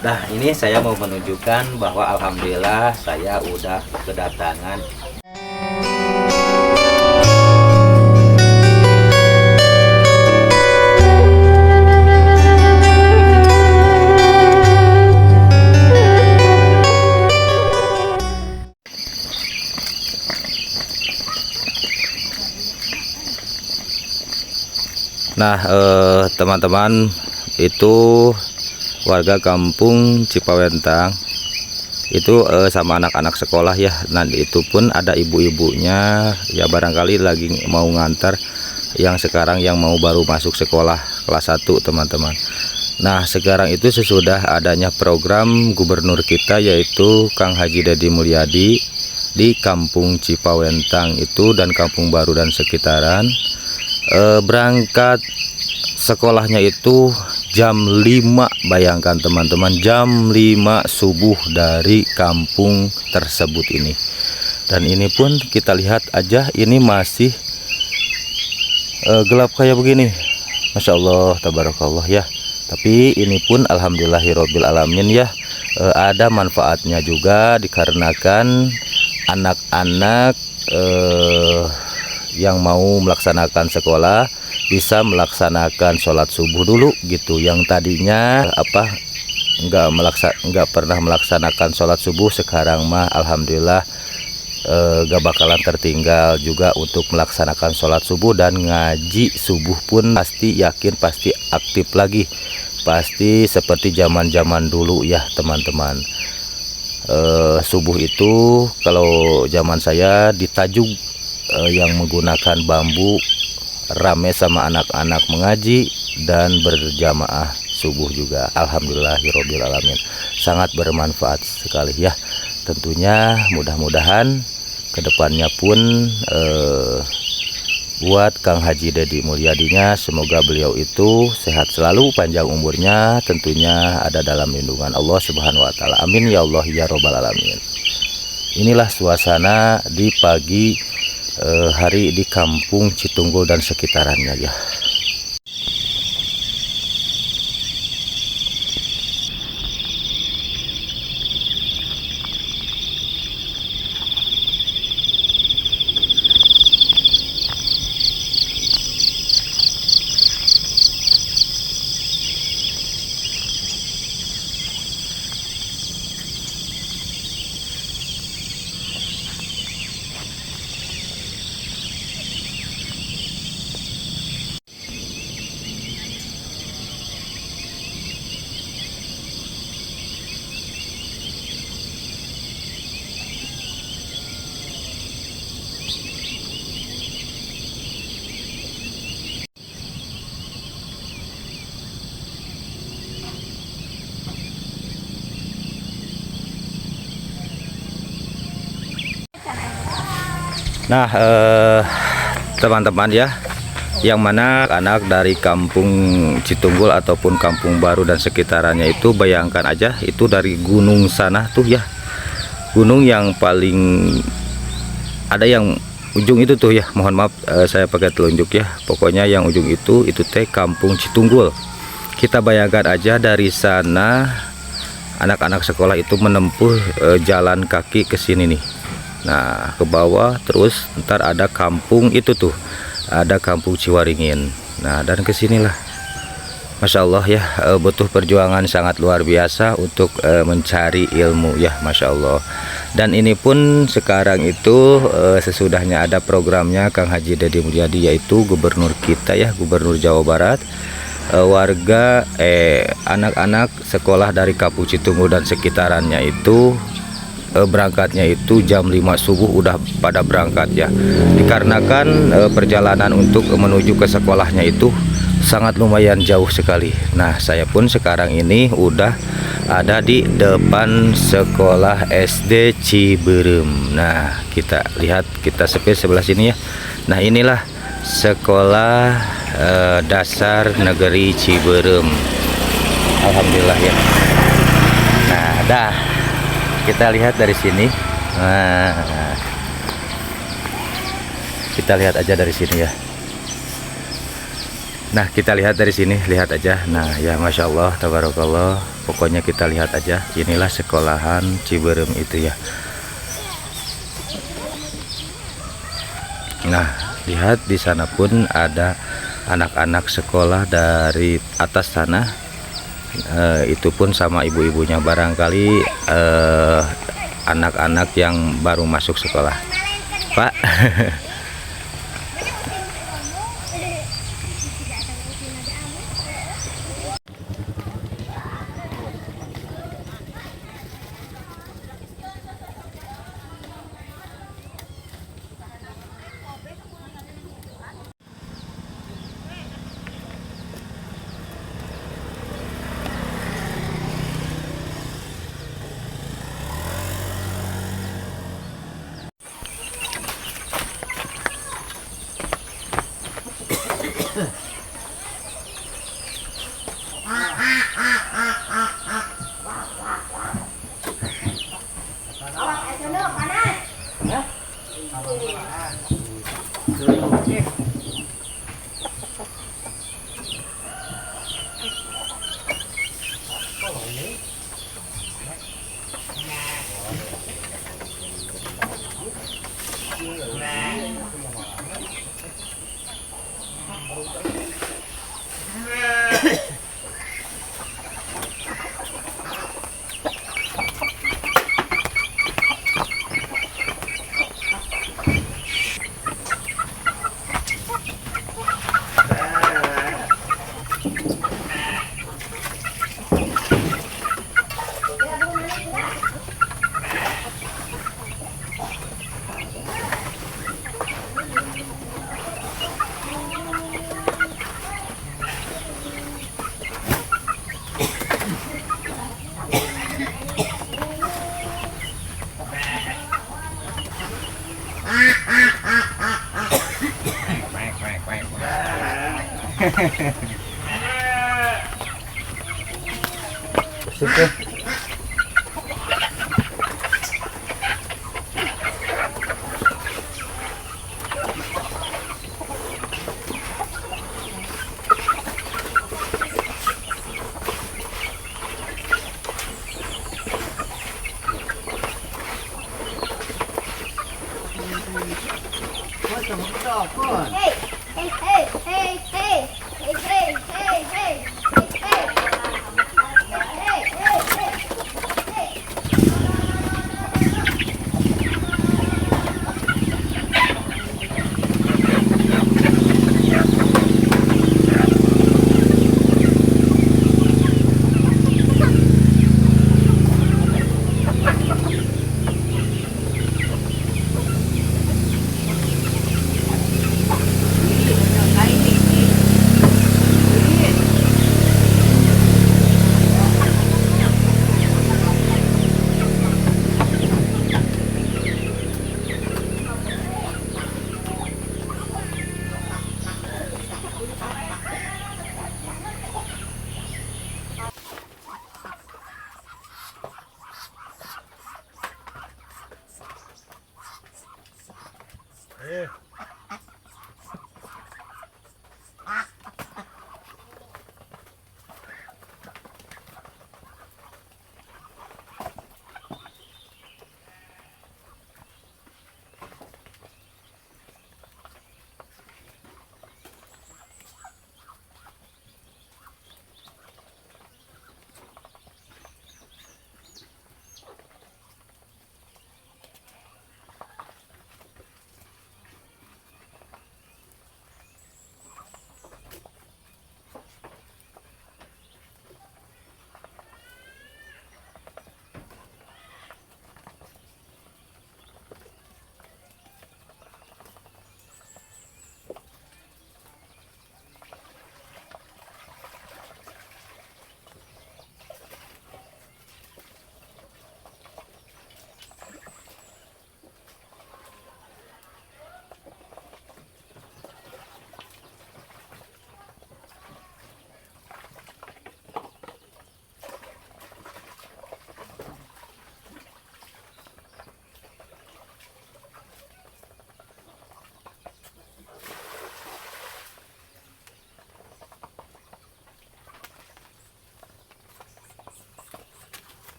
Nah, ini saya mau menunjukkan bahwa alhamdulillah saya udah kedatangan. Nah, teman-teman, itu warga kampung Cipawentang itu sama anak-anak sekolah ya. Nah, itu pun ada ibu-ibunya ya, barangkali lagi mau ngantar yang sekarang yang mau baru masuk sekolah kelas 1, teman-teman. Nah, sekarang itu sesudah adanya program gubernur kita yaitu Kang Haji Deddy Mulyadi di kampung Cipawentang itu dan Kampung Baru dan sekitaran, berangkat sekolahnya itu jam 5, bayangkan teman-teman, jam 5 subuh dari kampung tersebut ini. Dan ini pun kita lihat aja, ini masih gelap kayak begini. Masya Allah, tabarakallah ya. Tapi ini pun alhamdulillahirabbil alamin ya, ada manfaatnya juga dikarenakan anak-anak yang mau melaksanakan sekolah bisa melaksanakan sholat subuh dulu gitu. Yang tadinya nggak pernah melaksanakan sholat subuh, sekarang mah alhamdulillah gak bakalan tertinggal juga untuk melaksanakan sholat subuh, dan ngaji subuh pun pasti yakin pasti aktif lagi, pasti seperti zaman-zaman dulu ya teman-teman. Subuh itu kalau zaman saya ditajuk yang menggunakan bambu, rame sama anak-anak mengaji dan berjamaah subuh juga. Alhamdulillahirabbil alamin, sangat bermanfaat sekali ya. Tentunya mudah-mudahan kedepannya pun buat Kang Haji Deddy Mulyadinya, semoga beliau itu sehat selalu, panjang umurnya, tentunya ada dalam lindungan Allah Subhanahu wa taala. Amin ya Allah ya robbal alamin. Inilah suasana di pagi hari di kampung Citunggul dan sekitarannya ya. Nah, teman-teman ya, yang mana anak dari kampung Citunggul ataupun Kampung Baru dan sekitarannya itu, bayangkan aja, itu dari gunung sana tuh ya, gunung yang paling ada yang ujung itu tuh ya, mohon maaf saya pakai telunjuk ya, pokoknya yang ujung itu teh Kampung Citunggul. Kita bayangkan aja dari sana anak-anak sekolah itu menempuh jalan kaki ke sini nih. Nah, ke bawah terus ntar ada kampung itu tuh, ada Kampung Ciwaringin. Nah, dan kesinilah, Masya Allah ya, butuh perjuangan sangat luar biasa untuk mencari ilmu ya, Masya Allah. Dan ini pun sekarang itu sesudahnya ada programnya Kang Haji Deddy Mulyadi, yaitu gubernur kita ya, gubernur Jawa Barat. Warga anak-anak sekolah dari Kampung Citunggul dan sekitarannya itu berangkatnya itu jam 5 subuh udah pada berangkat ya, dikarenakan perjalanan untuk menuju ke sekolahnya itu sangat lumayan jauh sekali. Nah, saya pun sekarang ini udah ada di depan sekolah SD Ciberem. Nah, kita lihat, kita sepir sebelah sini ya. Nah, inilah sekolah dasar negeri Ciberem. Alhamdulillah ya. Nah, dah kita lihat dari sini. Nah, kita lihat aja dari sini ya. Nah, kita lihat dari sini, lihat aja. Nah, ya Masya Allah, tabarakallah. Pokoknya kita lihat aja. Inilah sekolahan Ciberem itu ya. Nah, lihat di sana pun ada anak-anak sekolah dari atas sana. Itu pun sama ibu-ibunya, barangkali anak-anak yang baru masuk sekolah. Pak. Situ. Hey, hey, hey, hey, hey, hey, hey, hey, hey.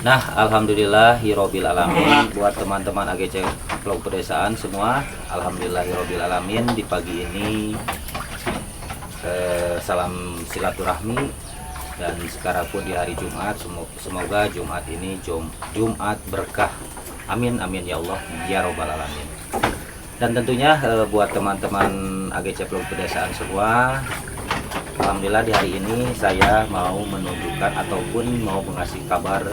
Nah, alhamdulillahirabbil alamin buat teman-teman AGC Vlog Pedesaan semua. Alhamdulillahirabbil alamin di pagi ini salam silaturahmi, dan sekarang pun di hari Jumat, semoga Jumat ini Jumat berkah. Amin amin ya Allah ya robbal alamin. Dan tentunya buat teman-teman AGC Vlog Pedesaan semua, alhamdulillah di hari ini saya mau menunjukkan ataupun mau mengasih kabar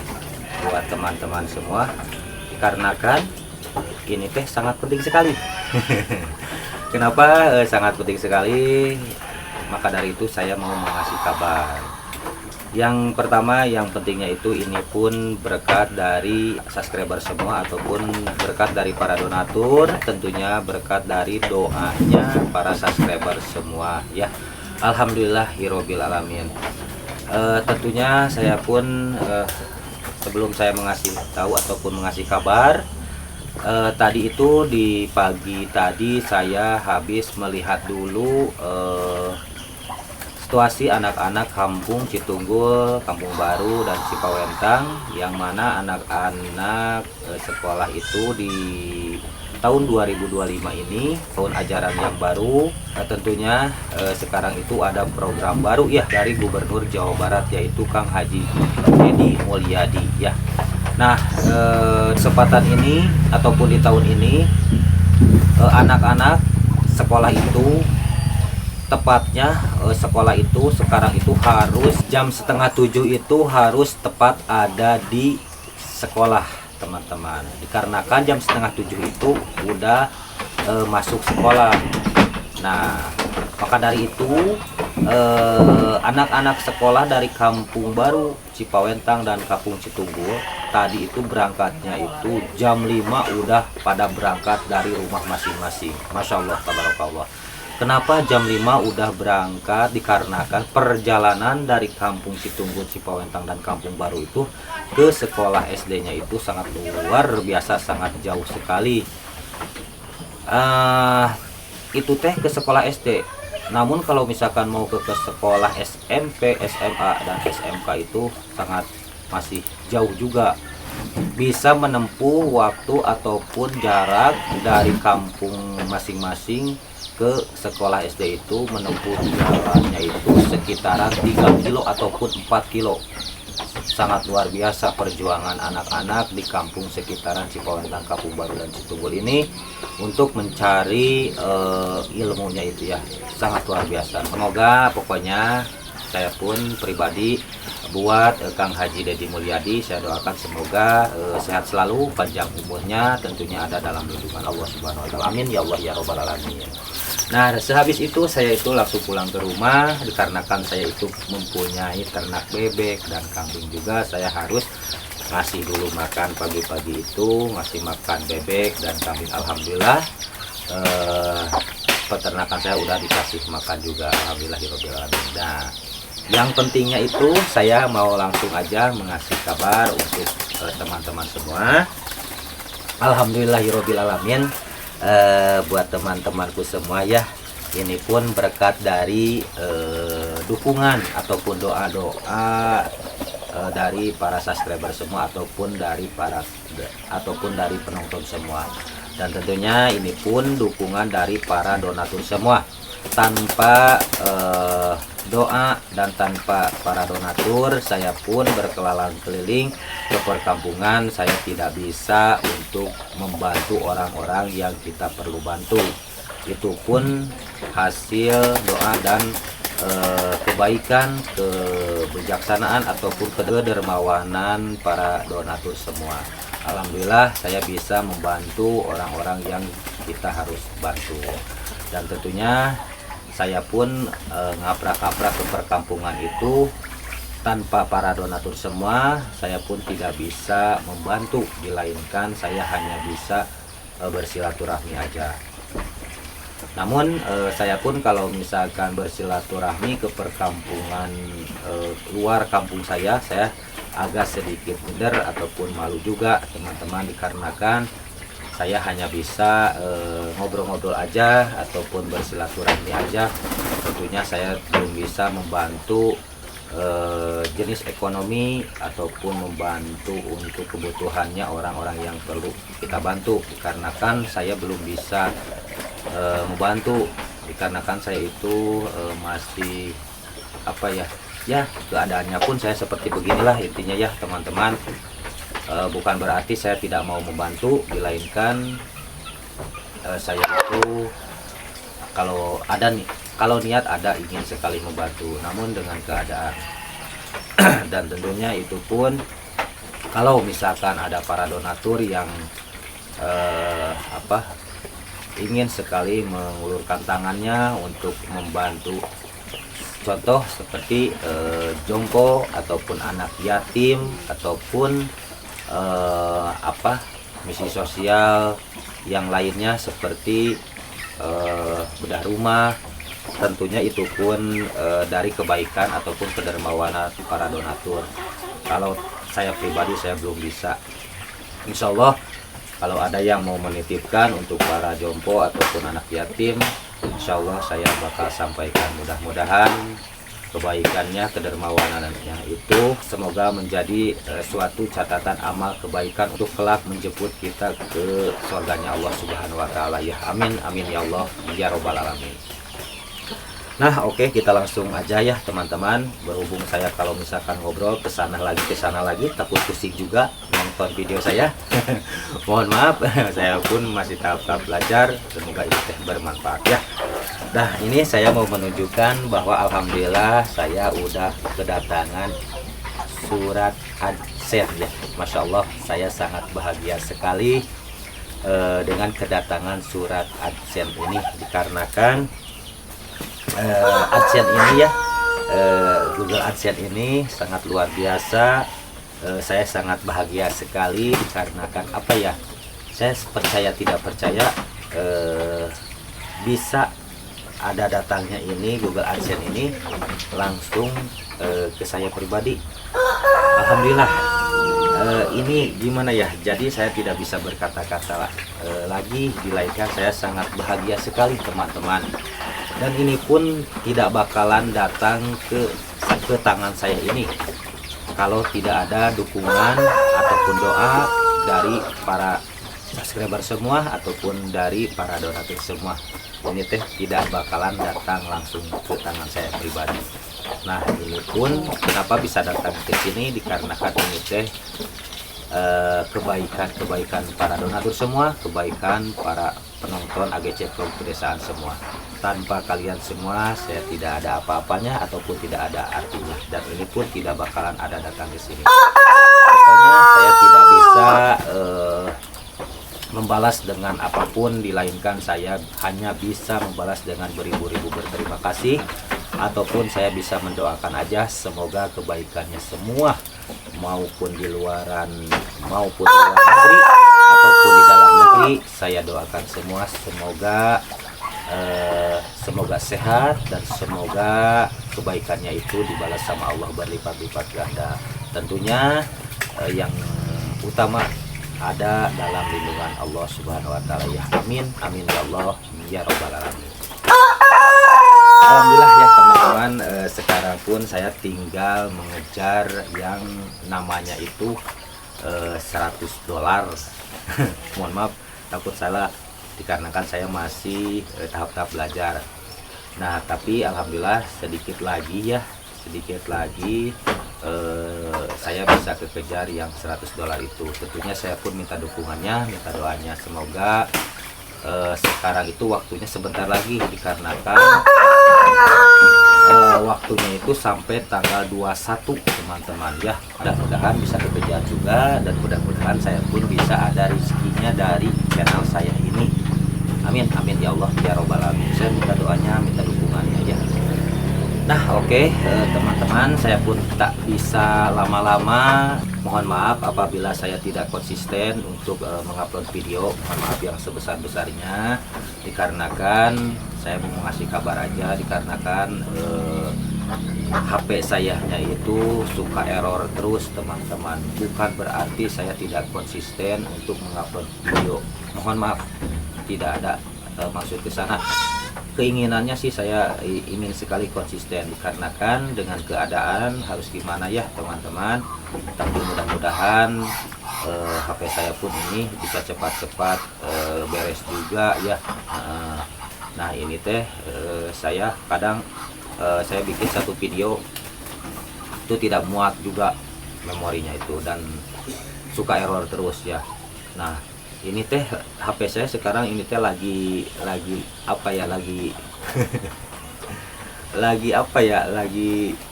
buat teman-teman semua, dikarenakan ini teh sangat penting sekali. Kenapa sangat penting sekali? Maka dari itu saya mau mengasih kabar. Yang pertama, yang pentingnya itu ini pun berkat dari subscriber semua ataupun berkat dari para donatur, tentunya berkat dari doanya para subscriber semua ya. Alhamdulillahirabbil alamin. Tentunya saya pun sebelum saya mengasih tahu ataupun mengasih kabar, tadi itu di pagi tadi saya habis melihat dulu situasi anak-anak kampung Citunggul, Kampung Baru dan Cipawentang, yang mana anak-anak sekolah itu di tahun 2025 ini, tahun ajaran yang baru, tentunya sekarang itu ada program baru ya dari Gubernur Jawa Barat, yaitu Kang Haji Deddy Mulyadi ya. Nah, kesempatan ini ataupun di tahun ini anak-anak sekolah itu, tepatnya sekolah itu sekarang itu harus jam setengah 7 itu harus tepat ada di sekolah teman-teman, dikarenakan jam setengah 7 itu udah masuk sekolah. Nah, maka dari itu anak-anak sekolah dari Kampung Baru, Cipawentang dan Kampung Citunggul tadi itu berangkatnya itu jam 5 udah pada berangkat dari rumah masing-masing. Masya Allah, tabarakallah. Kenapa jam 5 udah berangkat? Dikarenakan perjalanan dari Kampung Citunggul, Cipawentang dan Kampung Baru itu ke sekolah SD-nya itu sangat luar biasa, sangat jauh sekali. Itu teh ke sekolah SD. Namun kalau misalkan mau ke sekolah SMP, SMA dan SMK itu sangat masih jauh juga. Bisa menempuh waktu ataupun jarak dari kampung masing-masing ke sekolah SD itu menempuh jalannya itu sekitaran 3 kilo ataupun 4 kilo. Sangat luar biasa perjuangan anak-anak di kampung sekitaran Cipawentang, Kampung Baru dan Citunggul ini untuk mencari ilmunya itu ya, sangat luar biasa. Semoga pokoknya saya pun pribadi buat Kang Haji Deddy Mulyadi, saya doakan semoga sehat selalu, panjang umurnya, tentunya ada dalam lindungan Allah Subhanahu wa taala. Amin ya Allah ya robbal alamin. Nah, sehabis itu saya itu langsung pulang ke rumah, dikarenakan saya itu mempunyai ternak bebek dan kambing juga. Saya harus ngasih dulu makan pagi-pagi itu, ngasih makan bebek dan kambing. Alhamdulillah peternakan saya udah dikasih makan juga, alhamdulillahirabbil alamin. Nah, yang pentingnya itu saya mau langsung aja mengasih kabar untuk teman-teman semua. Alhamdulillahirabbil alamin. Buat teman-temanku semua ya, ini pun berkat dari dukungan ataupun doa-doa dari para subscriber semua ataupun dari penonton semua, dan tentunya ini pun dukungan dari para donatur semua. Tanpa doa dan tanpa para donatur, saya pun berkeliling keliling ke perkampungan, saya tidak bisa untuk membantu orang-orang yang kita perlu bantu. Itu pun hasil doa dan kebaikan, kebijaksanaan ataupun kedermawanan para donatur semua. Alhamdulillah saya bisa membantu orang-orang yang kita harus bantu, dan tentunya saya pun ngaprak-ngaprak ke perkampungan itu. Tanpa para donatur semua, saya pun tidak bisa membantu, dilainkan saya hanya bisa bersilaturahmi aja. Namun saya pun kalau misalkan bersilaturahmi ke perkampungan luar kampung saya agak sedikit minder ataupun malu juga teman-teman, dikarenakan saya hanya bisa ngobrol-ngobrol aja ataupun bersilaturahmi aja. Tentunya saya belum bisa membantu jenis ekonomi ataupun membantu untuk kebutuhannya orang-orang yang perlu kita bantu, dikarenakan saya belum bisa membantu, dikarenakan saya itu masih apa ya, keadaannya pun saya seperti beginilah intinya ya teman-teman. Bukan berarti saya tidak mau membantu, dilainkan saya itu kalau niat ada, ingin sekali membantu, namun dengan keadaan dan tentunya itu pun kalau misalkan ada para donatur yang ingin sekali mengulurkan tangannya untuk membantu, contoh seperti jompo ataupun anak yatim ataupun misi sosial yang lainnya seperti bedah rumah, tentunya itu pun dari kebaikan ataupun kedermawanan para donatur. Kalau saya pribadi saya belum bisa. Insya Allah kalau ada yang mau menitipkan untuk para jompo ataupun anak yatim, insya Allah saya bakal sampaikan. Mudah-mudahan kebaikannya, kedermawanannya itu semoga menjadi suatu catatan amal kebaikan untuk kelak menjemput kita ke surganya Allah Subhanahu wa Ta'ala ya. Amin amin ya Allah ya robbal alamin. Nah oke, kita langsung aja ya teman-teman. Berhubung saya kalau misalkan ngobrol kesana lagi takut pusing juga nonton video saya. Mohon maaf, saya pun masih tahap-tahap belajar, semoga ini bermanfaat ya. Nah ini saya mau menunjukkan bahwa alhamdulillah saya udah kedatangan surat AdSense ya. Masya Allah, saya sangat bahagia sekali dengan kedatangan surat AdSense ini, dikarenakan AdSense ini ya, Google AdSense ini sangat luar biasa. Saya sangat bahagia sekali dikarenakan apa ya, saya percaya tidak percaya bisa ada datangnya ini Google AdSense ini langsung ke saya pribadi. Alhamdulillah, ini gimana ya, jadi saya tidak bisa berkata-kata lagi, dilainkan saya sangat bahagia sekali teman-teman. Dan ini pun tidak bakalan datang ke tangan saya ini kalau tidak ada dukungan ataupun doa dari para subscriber semua ataupun dari para donatur semua. Ini teh tidak bakalan datang langsung ke tangan saya pribadi. Nah ini pun kenapa bisa datang ke sini, dikarenakan ini teh kebaikan para donatur semua, kebaikan para penonton AGC Vlog Pedesaan semua. Tanpa kalian semua saya tidak ada apa-apanya ataupun tidak ada artinya, dan ini pun tidak bakalan ada datang ke sini. Pokoknya saya tidak bisa membalas dengan apapun, dilainkan saya hanya bisa membalas dengan beribu-ribu berterima kasih, ataupun saya bisa mendoakan aja semoga kebaikannya semua, maupun di luaran maupun di luar negeri ataupun di dalam negeri, saya doakan semua semoga sehat dan semoga kebaikannya itu dibalas sama Allah berlipat-lipat ganda. Tentunya yang utama ada dalam lindungan Allah Subhanahu wa Ta'ala ya. Amin amin ya Allah ya robbal alamin. Alhamdulillah ya teman-teman, sekarang pun saya tinggal mengejar yang namanya itu $100. Mohon maaf takut salah, dikarenakan saya masih tahap-tahap belajar. Nah tapi alhamdulillah sedikit lagi saya bisa kekejar yang $100 itu. Tentunya saya pun minta dukungannya, minta doanya, semoga sekarang itu waktunya sebentar lagi, dikarenakan waktunya itu sampai tanggal 21 teman-teman ya. Mudah-mudahan bisa kekejar juga, dan mudah-mudahan saya pun bisa ada rezekinya dari channel saya ini. Amin amin ya Allah ya robbal alamin. Saya minta doanya, minta dukungannya ya. Nah oke, teman-teman, saya pun tak bisa lama-lama. Mohon maaf apabila saya tidak konsisten untuk mengupload video. Mohon maaf yang sebesar-besarnya, dikarenakan saya mau ngasih kabar aja, dikarenakan HP sayanya itu suka error terus teman-teman. Bukan berarti saya tidak konsisten untuk mengupload video. Mohon maaf, tidak ada maksud ke sana. keinginannya sih saya ingin sekali konsisten, dikarenakan dengan keadaan harus gimana ya teman-teman. Tapi mudah-mudahan HP saya pun ini bisa cepat-cepat beres juga ya. Nah ini teh saya kadang saya bikin satu video itu tidak muat juga memorinya itu, dan suka error terus ya. Nah ini teh HP saya sekarang ini teh lagi apa ya, lagi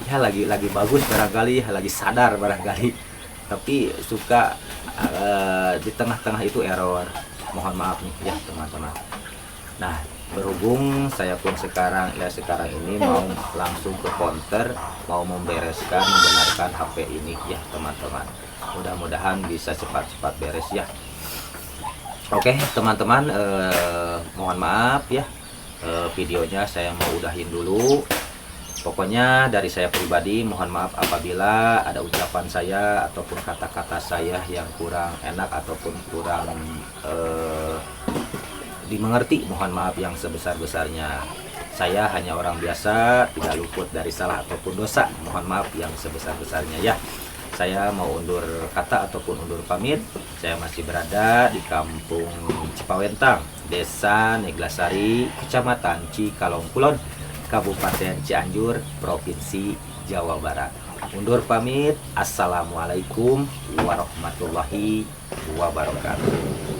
lagi bagus barangkali ya, lagi sadar barangkali, tapi suka di tengah-tengah itu error. Mohon maaf nih ya teman-teman. Nah berhubung saya pun sekarang ini mau langsung ke counter, mau membenarkan HP ini ya teman-teman. Mudah-mudahan bisa cepat-cepat beres ya. Oke teman-teman, mohon maaf ya, videonya saya mau udahin dulu. Pokoknya dari saya pribadi mohon maaf apabila ada ucapan saya ataupun kata-kata saya yang kurang enak ataupun kurang dimengerti. Mohon maaf yang sebesar-besarnya. Saya hanya orang biasa, tidak luput dari salah ataupun dosa. Mohon maaf yang sebesar-besarnya ya. Saya mau undur kata ataupun undur pamit. Saya masih berada di Kampung Cipawentang, Desa Neglasari, Kecamatan Cikalong Kulon, Kabupaten Cianjur, Provinsi Jawa Barat. Undur pamit. Assalamualaikum warahmatullahi wabarakatuh.